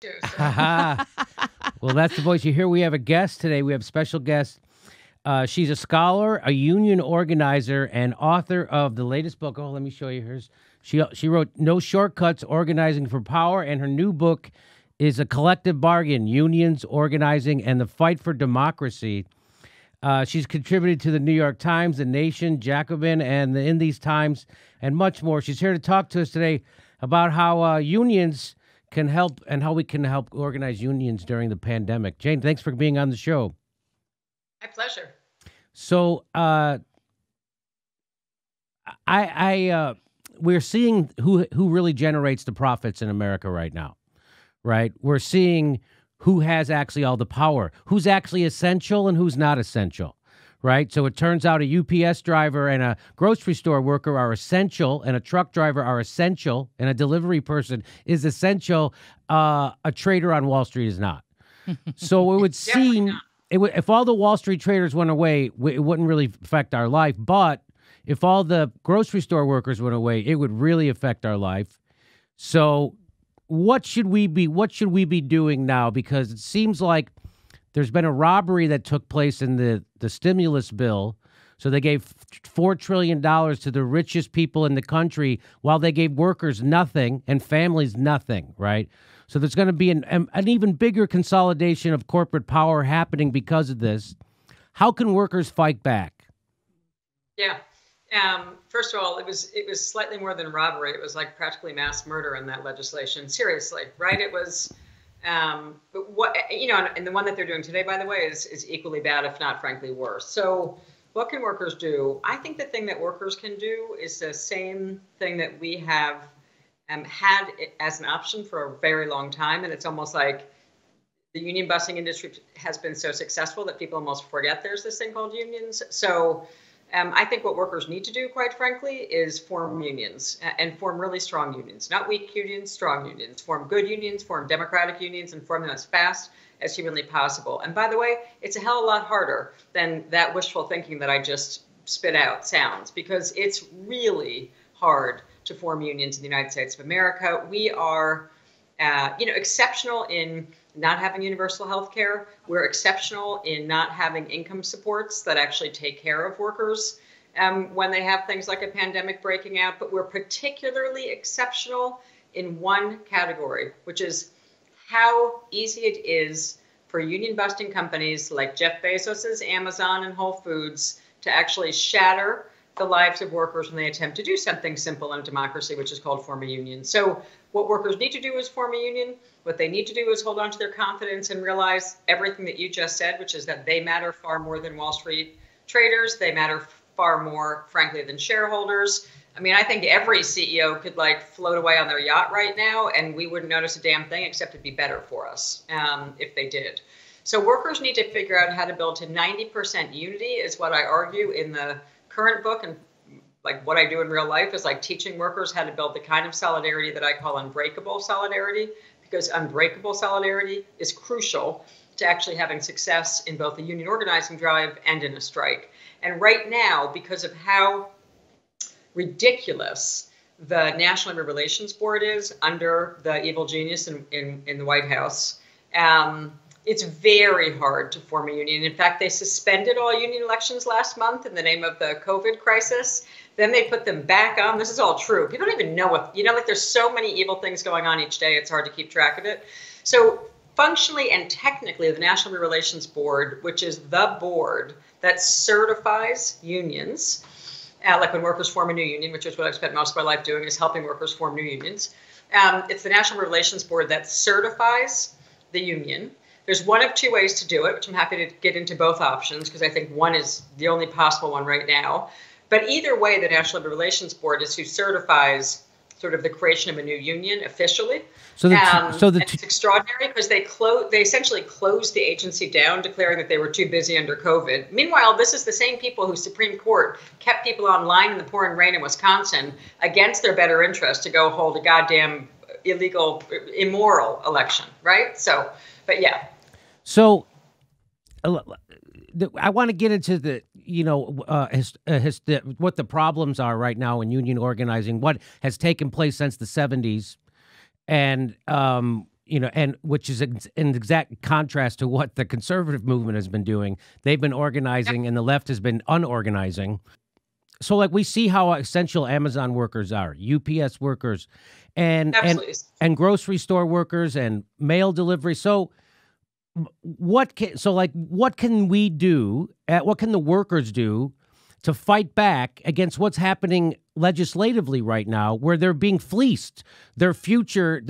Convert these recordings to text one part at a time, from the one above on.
too. So. Haha. Well, that's the voice you hear. We have a guest today. We have a special guest. She's a scholar, a union organizer, and author of the latest book. Oh, let me show you hers. She wrote No Shortcuts, Organizing for Power, and her new book is A Collective Bargain, Unions, Organizing, and the Fight for Democracy. She's contributed to the New York Times, The Nation, Jacobin, and In These Times, and much more. She's here to talk to us today about how unions can help and how we can help organize unions during the pandemic. Jane, thanks for being on the show. My pleasure. So, we're seeing who really generates the profits in America right now, right? We're seeing who has actually all the power, who's actually essential and who's not essential, right? So it turns out a UPS driver and a grocery store worker are essential, and a truck driver are essential, and a delivery person is essential. A trader on Wall Street is not. So it would seem, if all the Wall Street traders went away, it wouldn't really affect our life. But if all the grocery store workers went away, it would really affect our life. So what should we be doing now? Because it seems like there's been a robbery that took place in the stimulus bill. So they gave $4 trillion to the richest people in the country while they gave workers nothing and families nothing, right? So there's going to be an even bigger consolidation of corporate power happening because of this. How can workers fight back? Yeah. First of all, it was slightly more than robbery. It was like practically mass murder in that legislation. Seriously, right? It was, but what, and the one that they're doing today, by the way, is equally bad, if not frankly worse. So what can workers do? I think the thing that workers can do is the same thing that we have had as an option for a very long time. And it's almost like the union busing industry has been so successful that people almost forget there's this thing called unions. So I think what workers need to do, quite frankly, is form unions and form really strong unions, not weak unions, strong unions, form good unions, form democratic unions, and form them as fast as humanly possible. And by the way, it's a hell of a lot harder than that wishful thinking that I just spit out sounds, because it's really hard to form unions in the United States of America. We are, exceptional in not having universal health care. We're exceptional in not having income supports that actually take care of workers when they have things like a pandemic breaking out. But we're particularly exceptional in one category, which is how easy it is for union busting companies like Jeff Bezos's Amazon and Whole Foods to actually shatter the lives of workers when they attempt to do something simple in a democracy, which is called form a union. So what workers need to do is form a union. What they need to do is hold on to their confidence and realize everything that you just said, which is that they matter far more than Wall Street traders. They matter far more, frankly, than shareholders. I mean, I think every CEO could float away on their yacht right now, and we wouldn't notice a damn thing, except it'd be better for us if they did. So workers need to figure out how to build to 90% unity is what I argue in the current book, and what I do in real life is teaching workers how to build the kind of solidarity that I call unbreakable solidarity, because unbreakable solidarity is crucial to actually having success in both the union organizing drive and in a strike. And right now, because of how ridiculous the National Labor Relations Board is under the evil genius in the White House, it's very hard to form a union. In fact, they suspended all union elections last month in the name of the COVID crisis. Then they put them back on. This is all true. People don't even know what, there's so many evil things going on each day, it's hard to keep track of it. So functionally and technically, the National Labor Relations Board, which is the board that certifies unions, like when workers form a new union, which is what I've spent most of my life doing, is helping workers form new unions. It's the National Labor Relations Board that certifies the union. There's one of two ways to do it, which I'm happy to get into both options, because I think one is the only possible one right now. But either way, the National Labor Relations Board is who certifies sort of the creation of a new union officially. It's extraordinary because they essentially closed the agency down, declaring that they were too busy under COVID. Meanwhile, this is the same people who Supreme Court kept people online in the pouring rain in Wisconsin against their better interest to go hold a goddamn illegal, immoral election, right? So, but yeah. So I want to get into the, what the problems are right now in union organizing, what has taken place since the 70s, and and which is in exact contrast to what the conservative movement has been doing. They've been organizing, and the left has been unorganizing. So, like, we see how essential Amazon workers are, UPS workers, and grocery store workers, and mail delivery. So, what can we do? What can the workers do to fight back against what's happening legislatively right now, where they're being fleeced? The future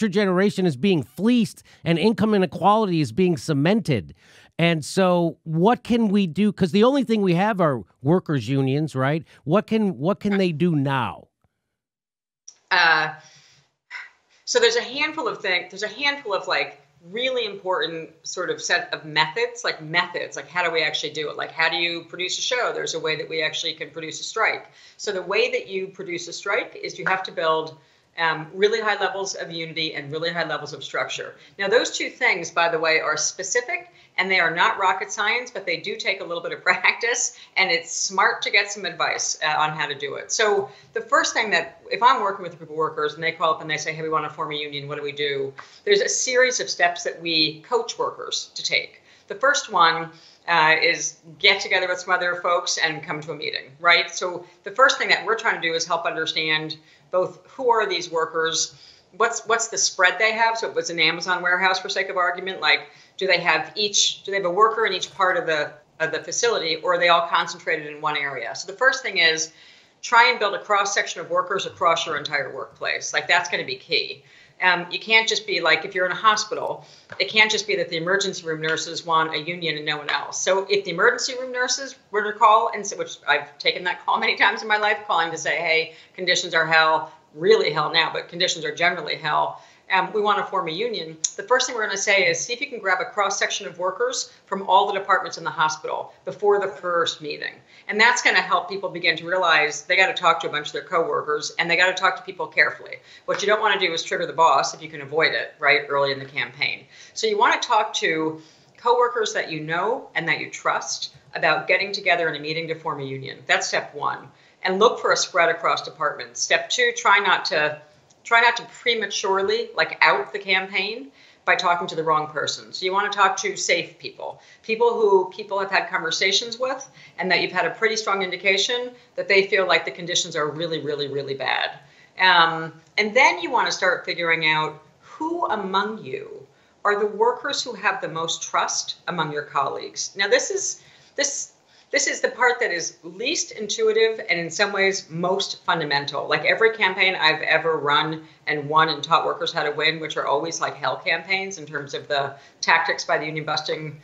generation is being fleeced, and income inequality is being cemented. And so what can we do? Because the only thing we have are workers' unions, right? What can they do now? So there's a handful of things. There's a handful of like really important sort of set of methods, like how do we actually do it? Like, how do you produce a show? There's a way that we actually can produce a strike. So the way that you produce a strike is you have to build really high levels of unity and really high levels of structure. Now, those two things, by the way, are specific, and they are not rocket science, but they do take a little bit of practice, and it's smart to get some advice on how to do it. So the first thing that, if I'm working with a group of workers and they call up and they say, hey, we want to form a union, what do we do? There's a series of steps that we coach workers to take. The first one is get together with some other folks and come to a meeting, right? So the first thing that we're trying to do is help understand both who are these workers, what's the spread they have. So if it's an Amazon warehouse, for sake of argument, like do they have a worker in each part of the facility, or are they all concentrated in one area? So the first thing is try and build a cross section of workers across your entire workplace. Like, that's going to be key. You can't just be like, if you're in a hospital, it can't just be that the emergency room nurses want a union and no one else. So if the emergency room nurses were to call, and so, which I've taken that call many times in my life, calling to say, hey, conditions are hell, really hell now, but conditions are generally hell. We want to form a union. The first thing we're going to say is see if you can grab a cross section of workers from all the departments in the hospital before the first meeting. And that's going to help people begin to realize they got to talk to a bunch of their coworkers, and they got to talk to people carefully. What you don't want to do is trigger the boss if you can avoid it, right, early in the campaign. So you want to talk to coworkers that you know and that you trust about getting together in a meeting to form a union. That's step one. And look for a spread across departments. Step two, try not to prematurely out the campaign by talking to the wrong person. So you want to talk to safe people who people have had conversations with, and that you've had a pretty strong indication that they feel like the conditions are really, really, really bad. And then you want to start figuring out who among you are the workers who have the most trust among your colleagues. Now, this is the part that is least intuitive and in some ways most fundamental. Like, every campaign I've ever run and won and taught workers how to win, which are always like hell campaigns in terms of the tactics by the union busting.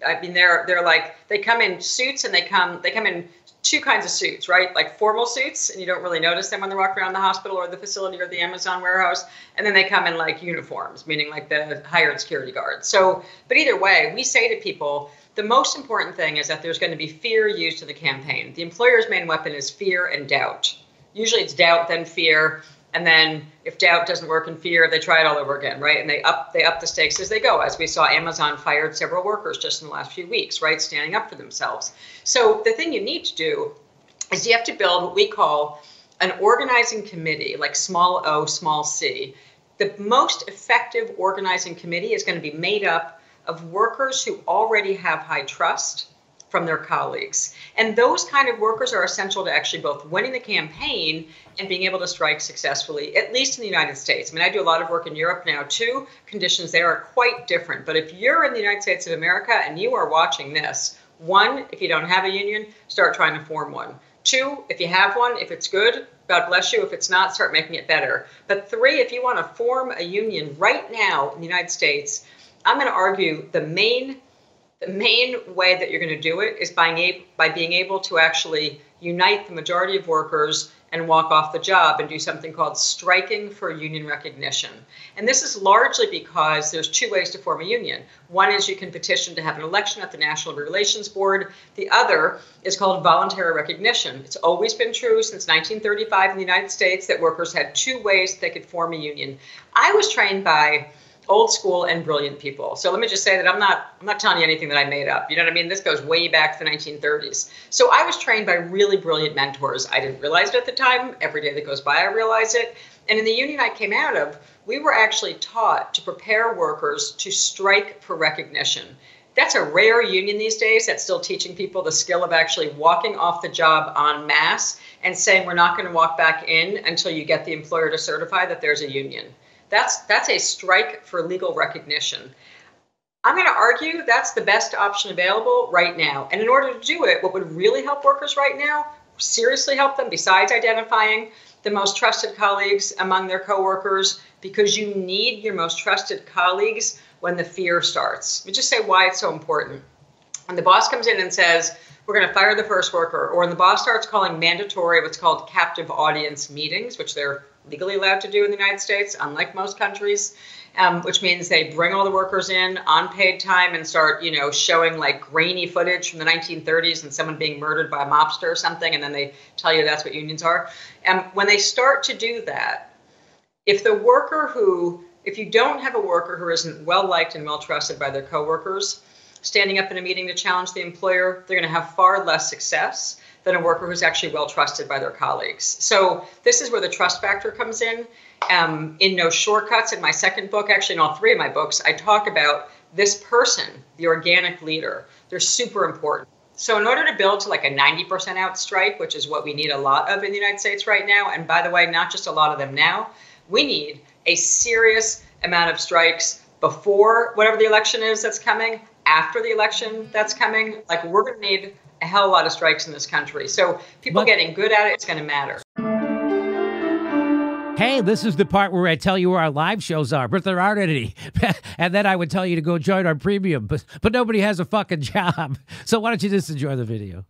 I mean, they're like, they come in suits, and they come in two kinds of suits, right? Like formal suits, and you don't really notice them when they're walking around the hospital or the facility or the Amazon warehouse. And then they come in like uniforms, meaning like the hired security guards. So, but either way, we say to people, the most important thing is that there's going to be fear used in the campaign. The employer's main weapon is fear and doubt. Usually it's doubt, then fear, and then if doubt doesn't work in fear, they try it all over again, right? And they up the stakes as they go, as we saw Amazon fired several workers just in the last few weeks, right? Standing up for themselves. So the thing you need to do is you have to build what we call an organizing committee, like small o, small c. The most effective organizing committee is going to be made up of workers who already have high trust from their colleagues. And those kind of workers are essential to actually both winning the campaign and being able to strike successfully, at least in the United States. I mean, I do a lot of work in Europe now too. Conditions there are quite different. But if you're in the United States of America and you are watching this, one, if you don't have a union, start trying to form one. Two, if you have one, if it's good, God bless you. If it's not, start making it better. But three, if you want to form a union right now in the United States, I'm going to argue the main way that you're going to do it is by being able to actually unite the majority of workers and walk off the job and do something called striking for union recognition. And this is largely because there's two ways to form a union. One is you can petition to have an election at the National Labor Relations Board. The other is called voluntary recognition. It's always been true since 1935 in the United States that workers had two ways they could form a union. I was trained by old school and brilliant people. So let me just say that I'm not telling you anything that I made up. You know what I mean? This goes way back to the 1930s. So I was trained by really brilliant mentors. I didn't realize it at the time. Every day that goes by, I realize it. And in the union I came out of, we were actually taught to prepare workers to strike for recognition. That's a rare union these days that's still teaching people the skill of actually walking off the job en masse and saying we're not going to walk back in until you get the employer to certify that there's a union. That's a strike for legal recognition. I'm going to argue that's the best option available right now. And in order to do it, what would really help workers right now, seriously help them, besides identifying the most trusted colleagues among their coworkers, because you need your most trusted colleagues when the fear starts. Let me just say why it's so important. When the boss comes in and says, we're going to fire the first worker, or when the boss starts calling mandatory what's called captive audience meetings, which they're legally allowed to do in the United States, unlike most countries, which means they bring all the workers in on paid time and start, showing like grainy footage from the 1930s and someone being murdered by a mobster or something, and then they tell you that's what unions are. When they start to do that, if you don't have a worker who isn't well-liked and well-trusted by their coworkers, standing up in a meeting to challenge the employer, they're going to have far less success than a worker who's actually well-trusted by their colleagues. So this is where the trust factor comes in. In No Shortcuts, in my second book, actually in all three of my books, I talk about this person, the organic leader. They're super important. So in order to build to like a 90% out strike, which is what we need a lot of in the United States right now, and by the way, not just a lot of them now, we need a serious amount of strikes before whatever the election is that's coming, after the election that's coming. Like, we're going to need a hell of a lot of strikes in this country. So people getting good at it, it's going to matter. Hey, this is the part where I tell you where our live shows are, but there aren't any. And then I would tell you to go join our premium, but nobody has a fucking job. So why don't you just enjoy the video?